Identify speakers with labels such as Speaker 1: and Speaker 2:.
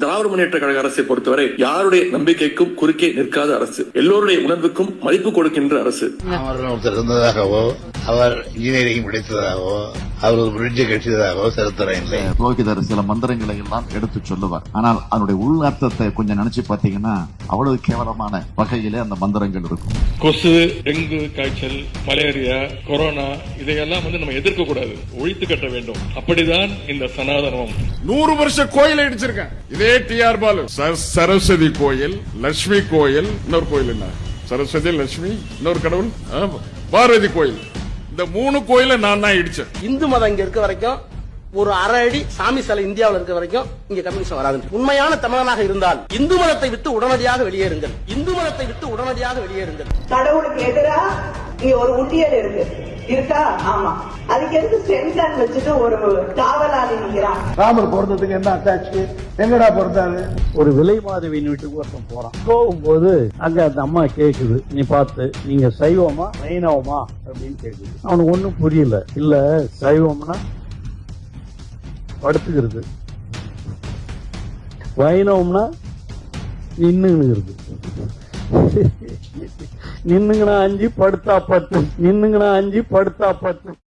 Speaker 1: திராவிட முன்னேற்ற கழக அரசை பொறுத்தவரை யாருடைய நம்பிக்கைக்கும் குறுக்கே நிற்காத அரசு, எல்லோருடைய உணர்வுக்கும் மதிப்பு கொடுக்கின்ற அரசு.
Speaker 2: ஒருத்தர் இருந்ததாகவோ, அவர் இன்ஜினியரிங் படித்ததாகவோ, அவர் ஒரு பிரிட்ஜை கட்டியதாகவோ சரித்திரம் இல்லை.
Speaker 3: புரோகிதர் சில மந்திரங்களை எல்லாம் எடுத்து சொல்லுவார். ஆனால் அதனுடைய உள் அர்த்தத்தை கொஞ்சம் நினைச்சு பாத்தீங்கன்னா அவ்வளவு கேவலமான வகையிலே அந்த மந்திரங்கள் இருக்கும்.
Speaker 4: கொசு, டெங்கு காய்ச்சல், மலேரியா, கொரோனா இதையெல்லாம் நம்ம எதிர்க்க கூடாது, ஒழித்து கட்ட வேண்டும். அப்படிதான் இந்த சனாதனம்
Speaker 5: 100 வருஷ கோயில் இடிச்சிருக்கேன். இதே டிஆர் பாலு சரஸ்வதி கோயில், லட்சுமி கோயில், இன்னொரு கோயில் என்ன சரஸ்வதி, லட்சுமி, இன்னொரு கடவுள் பார்வதி கோயில், இந்த 3 கோயில நான் தான் இடிச்சேன்.
Speaker 6: இந்து மதம் இங்க இருக்க வரைக்கும் ஒரு அரை அடி சாமி சிலை இந்தியாவில் இருக்க வரைக்கும் இங்க கம்யூனிஸ்ட் வராது. உண்மையான தமிழனாக இருந்தால் இந்து மதத்தை விட்டு உடனடியாக வெளியேறுங்கள். இந்து மதத்தை விட்டு உடனடியாக வெளியேறுங்கள்.
Speaker 7: கடவுளுக்கு எதிரா இங்க ஒரு உண்டியல் இருக்கா? ஆமா. அதுக்கு எதுக்கு சென்சார் வச்சுட்டு ஒரு காவலாளி நிற்கிறான்?
Speaker 8: ராமர் பிறந்ததுக்கு என்ன அட்டாச்சு? எங்கடா பிறந்தாரு? ஒரு விலை மாதவியின் வீட்டுக்கு ஒருத்தன் போறான். போகும்போது அங்க அந்த அம்மா கேக்குது, நீ பார்த்து நீங்க சைவமா வைணவமா அப்படின்னு கேக்குது. அவனுக்கு ஒண்ணும் புரியல. இல்ல சைவம்னா படுத்துக்கிறது, வைணவம்னா நின்னுங்கிறது. நின்னுங்கனா 5 படுத்தா 10, நின்னுங்கனா 5 படுத்தா 10.